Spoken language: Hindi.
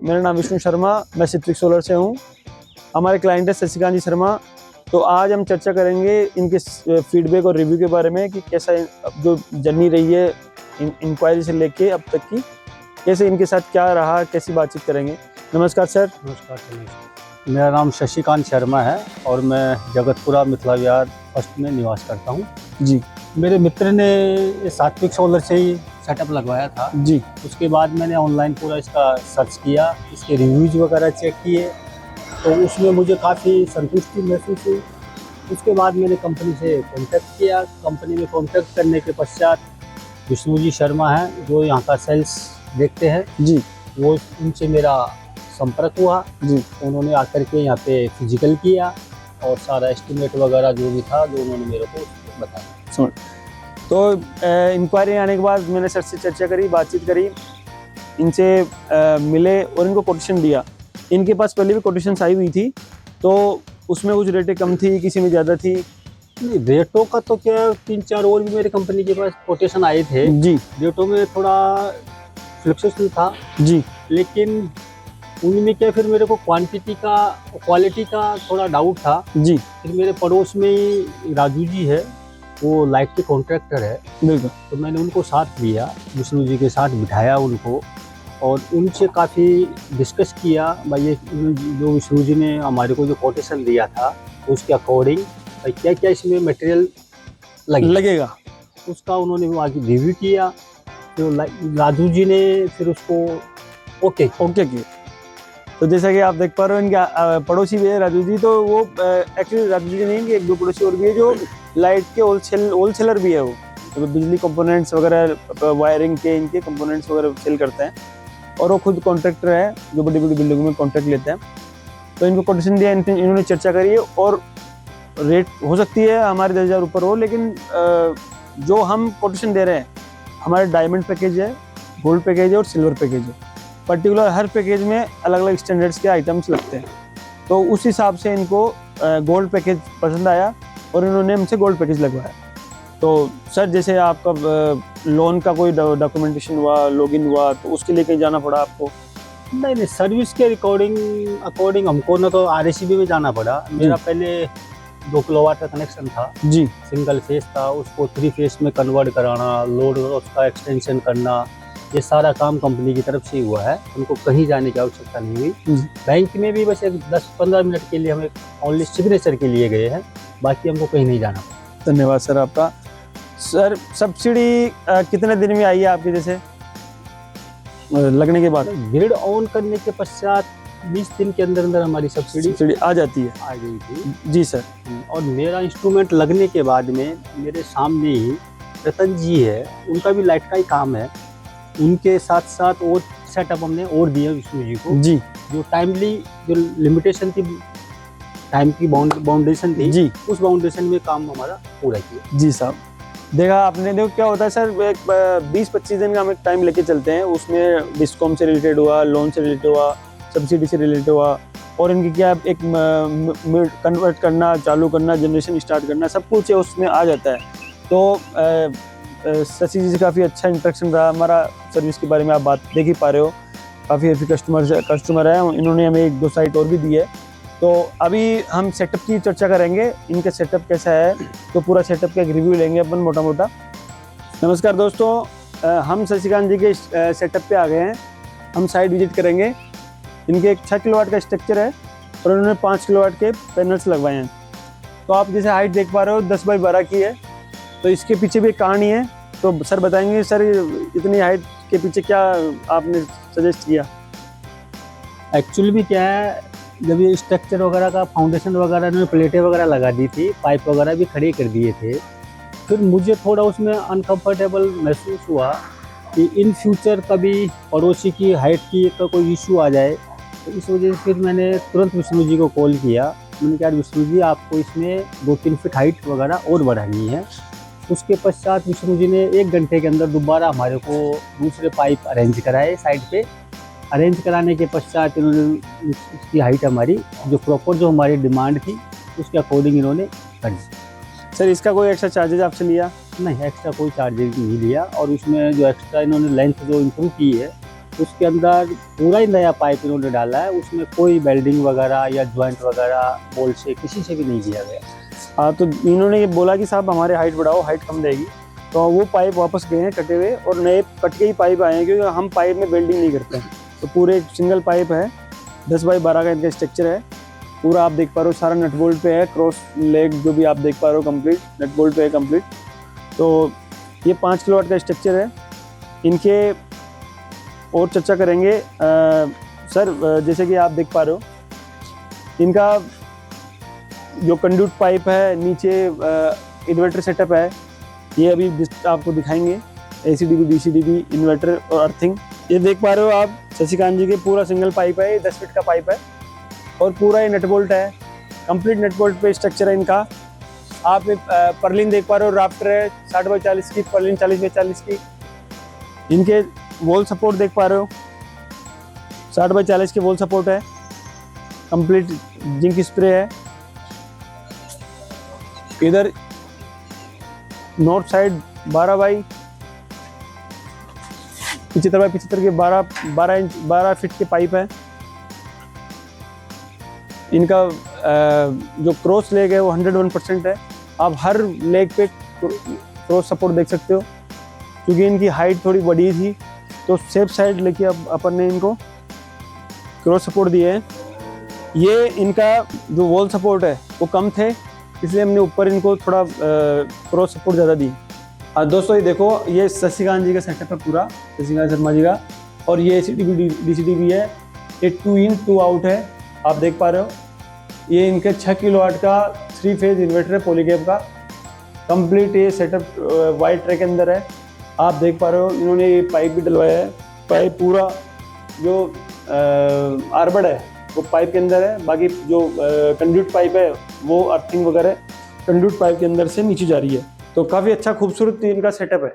मेरा नाम विष्णु शर्मा, मैं सिट्रिक सोलर से हूँ। हमारे क्लाइंट है शशिकांत जी शर्मा। तो आज हम चर्चा करेंगे इनके फीडबैक और रिव्यू के बारे में कि कैसा जो जर्नी रही है इंक्वायरी से लेके अब तक की, कैसे इनके साथ क्या रहा, कैसी बातचीत करेंगे। नमस्कार सर। नमस्कार। मेरा नाम शशिकांत शर्मा है और मैं जगतपुरा मिथिला विहार फर्स्ट में निवास करता हूँ जी। मेरे मित्र ने सात्विक सोलर से ही सेटअप लगवाया था जी। उसके बाद मैंने ऑनलाइन पूरा इसका सर्च किया, इसके रिव्यूज़ वगैरह चेक किए, तो उसमें मुझे काफ़ी संतुष्टि महसूस हुई। उसके बाद मैंने कंपनी से कांटेक्ट किया। कंपनी में कांटेक्ट करने के पश्चात विष्णु जी शर्मा हैं जो यहाँ का सेल्स देखते हैं जी, वो उनसे मेरा संपर्क हुआ जी। उन्होंने आकर के यहाँ पे फिजिकल किया और सारा एस्टिमेट वगैरह जो भी था जो उन्होंने मेरे को बताया। तो इंक्वायरी आने के बाद मैंने सर से चर्चा करी, बातचीत करी, इनसे मिले और इनको कोटेशन दिया। इनके पास पहले भी कोटेशन आई हुई थी, तो उसमें कुछ रेटें कम थी, किसी में ज़्यादा थी। नहीं, रेटों का तो क्या 3-4 और भी मेरी कंपनी के पास कोटेशन आए थे जी। रेटों में थोड़ा फ्लक्चुएशन था जी, लेकिन उनमें क्या फिर मेरे को क्वालिटी का थोड़ा डाउट था जी। फिर मेरे पड़ोस में ही राजू जी है, वो लाइट के कॉन्ट्रैक्टर है, बिल्कुल। तो मैंने उनको साथ लिया, विष्णु जी के साथ बिठाया उनको और उनसे काफ़ी डिस्कस किया। भाई ये जो विष्णु जी ने हमारे को जो कोटेशन दिया था उसके अकॉर्डिंग भाई क्या क्या इसमें मटेरियल लगेगा उसका उन्होंने आगे रिव्यू किया। तो राजू जी ने फिर उसको ओके किया। तो जैसा कि आप देख पा रहे हो, इनके पड़ोसी भी है राजू जी। तो वो एक्चुअली राजू जी नहीं, एक दो पड़ोसी और भी है जो लाइट के होलसेलर भी है। वो तो बिजली कंपोनेंट्स वगैरह, वायरिंग के इनके कंपोनेंट्स वगैरह सेल करते हैं और वो खुद कॉन्ट्रैक्टर है जो बड़ी बड़ी बिल्डिंगों में कॉन्ट्रैक्ट लेते हैं। तो इनको कोटेशन दिया, इन्होंने चर्चा करी है और रेट हो सकती है हमारे 10,000 ऊपर हो, लेकिन जो हम कोटेशन दे रहे हैं हमारे डायमंड पैकेज है, गोल्ड पैकेज है और सिल्वर पैकेज है। पर्टिकुलर हर पैकेज में अलग अलग स्टैंडर्ड्स के आइटम्स लगते हैं। तो उस हिसाब से इनको गोल्ड पैकेज पसंद आया और इन्होंने हमसे गोल्ड पैकेज लगवाया। तो सर जैसे आपका लोन का कोई डॉक्यूमेंटेशन हुआ, लॉगिन हुआ, तो उसके लिए कहीं जाना पड़ा आपको? नहीं, सर्विस के अकॉर्डिंग हमको ना तो RACB में जाना पड़ा। मेरा पहले 2 किलोवाट का कनेक्शन था जी, सिंगल फेस था, उसको 3 फेस में कन्वर्ट कराना, लोड उसका एक्सटेंशन करना, ये सारा काम कंपनी की तरफ से हुआ है। उनको कहीं जाने की आवश्यकता नहीं हुई। बैंक में भी बस 10-15 मिनट के लिए हमें ओनली सिग्नेचर के लिए गए हैं, बाकी हमको कहीं नहीं जाना। धन्यवाद सर आपका। सर सब्सिडी कितने दिन में आई है आपके जैसे लगने के बाद? ग्रिड ऑन करने के पश्चात 20 दिन के अंदर अंदर हमारी सब्सिडी आ जाती है। आ गई थी जी सर। और मेरा इंस्ट्रूमेंट लगने के बाद में मेरे सामने ही रतन जी है, उनका भी लाइट का ही काम है, उनके साथ साथ और सेटअप हमने और दिए विष्णु जी को जी। जो टाइमली जो लिमिटेशन थी, टाइम की बाउंडेशन थी जी, उस बाउंडेशन में काम हमारा पूरा किया जी साहब। देखा आपने, देखो क्या होता है सर, 20-25 दिन का हम एक टाइम लेके चलते हैं। उसमें डिस्कॉम से रिलेटेड हुआ, लोन से रिलेटेड हुआ, सब्सिडी से रिलेटेड हुआ और इनकी क्या एक कन्वर्ट करना, चालू करना, जनरेशन स्टार्ट करना, सब कुछ उसमें आ जाता है। तो शशि जी से काफ़ी अच्छा इंटरेक्शन रहा हमारा। सर्विस के बारे में आप बात देख ही पा रहे हो, काफ़ी ऐसे कस्टमर है, इन्होंने हमें 1-2 साइट और भी दी है। तो अभी हम सेटअप की चर्चा करेंगे, इनका सेटअप कैसा है, तो पूरा सेटअप का एक रिव्यू लेंगे अपन मोटा मोटा। नमस्कार दोस्तों, हम शशिकांत जी के सेटअप पे आ गए हैं। हम साइट विजिट करेंगे। इनके एक 6 किलोवाट का स्ट्रक्चर है और उन्होंने 5 किलोवाट के पैनल्स लगवाए हैं। तो आप जैसे हाइट देख पा रहे हो 10x12 की है। तो इसके पीछे भी एक कहानी है, तो सर बताएंगे सर इतनी हाइट के पीछे क्या आपने सजेस्ट किया? एक्चुअली भी क्या है, जब ये स्ट्रक्चर वगैरह का फाउंडेशन वगैरह में प्लेटें वगैरह लगा दी थी, पाइप वगैरह भी खड़े कर दिए थे, फिर मुझे थोड़ा उसमें अनकंफर्टेबल महसूस हुआ कि इन फ्यूचर कभी पड़ोसी की हाइट की का कोई इशू आ जाए। तो इस वजह से फिर मैंने तुरंत विष्णु जी को कॉल किया। मैंने कहा विष्णु जी आपको इसमें 2-3 फीट हाइट वगैरह और बढ़ानी है। उसके पश्चात विष्णु जी ने 1 घंटे के अंदर दोबारा हमारे को दूसरे पाइप अरेंज कराए साइड पे। अरेंज कराने के पश्चात इन्होंने उसकी हाइट हमारी जो प्रॉपर जो हमारी डिमांड थी उसके अकॉर्डिंग इन्होंने कर दी। सर इसका कोई एक्स्ट्रा चार्जेज आपसे लिया? नहीं, एक्स्ट्रा कोई चार्जेज नहीं लिया। और उसमें जो एक्स्ट्रा इन्होंने लेंथ जो इम्प्रूव की है उसके अंदर पूरा ही नया पाइप इन्होंने डाला है, उसमें कोई वेल्डिंग वगैरह या ज्वाइंट वगैरह बोल्ट से किसी से भी नहीं किया गया। हाँ, तो इन्होंने ये बोला कि साहब हमारे हाइट बढ़ाओ, हाइट कम रहेगी, तो वो पाइप वापस गए हैं कटे हुए और नए कट के ही पाइप आए हैं, क्योंकि हम पाइप में वेल्डिंग नहीं करते हैं। तो पूरे सिंगल पाइप है, 10 बाई 12 का इनका स्ट्रक्चर है पूरा। आप देख पा रहे हो सारा नट बोल्ट पे है, क्रॉस लेग जो भी आप देख पा रहे हो कंप्लीट नट बोल्ट पे है कंप्लीट। तो ये 5 किलोवाट का स्ट्रक्चर है। इनके और चर्चा करेंगे सर, जैसे कि आप देख पा रहे हो इनका जो कंड्यूट पाइप है, नीचे इन्वर्टर सेटअप है, ये अभी आपको दिखाएंगे। ACDB DCDB इन्वर्टर और अर्थिंग, ये देख पा रहे हो आप शशिकांत जी के पूरा सिंगल पाइप है, ये 10 फीट का पाइप है और पूरा ये नट बोल्ट है, कंप्लीट नट बोल्ट पे स्ट्रक्चर है इनका। आप पर्लिन देख पा रहे हो, राफ्टर है 60 बाई 40 की, पर्लिन 40 बाई 40 की। इनके वॉल सपोर्ट देख पा रहे हो, 60 बाई 40 के वॉल सपोर्ट है, कंप्लीट जिंक स्प्रे है। इधर नॉर्थ साइड 12 बाई 75 के 12 फीट के पाइप है। इनका जो क्रॉस लेग है वो 101% है। आप हर लेग पे क्रॉस सपोर्ट देख सकते हो, क्योंकि इनकी हाइट थोड़ी बड़ी थी तो सेफ साइड लेके अब अपन ने इनको क्रॉस सपोर्ट दिए हैं। ये इनका जो वॉल सपोर्ट है वो कम थे, इसलिए हमने ऊपर इनको थोड़ा क्रॉस सपोर्ट ज़्यादा दी। दोस्तों ये देखो, ये शशिकांत जी का सेटअप है पूरा, शशिकांत शर्मा जी का, और ये ACDB DCDB है, ये 2 in 2 आउट है, आप देख पा रहे हो। ये इनके 6 किलोवाट का 3 फेज इन्वर्टर है पॉलीकैब का, कंप्लीट ये सेटअप वाइट ट्रे के अंदर है, आप देख पा रहे हो। इन्होंने ये पाइप भी डलवाया है, पाइप पूरा जो आर्बड है वो पाइप के अंदर है, बाकी जो कंड्यूट पाइप है वो अर्थिंग वगैरह कंड्यूट पाइप के अंदर से नीचे जा रही है। तो काफ़ी अच्छा खूबसूरत इनका सेटअप है।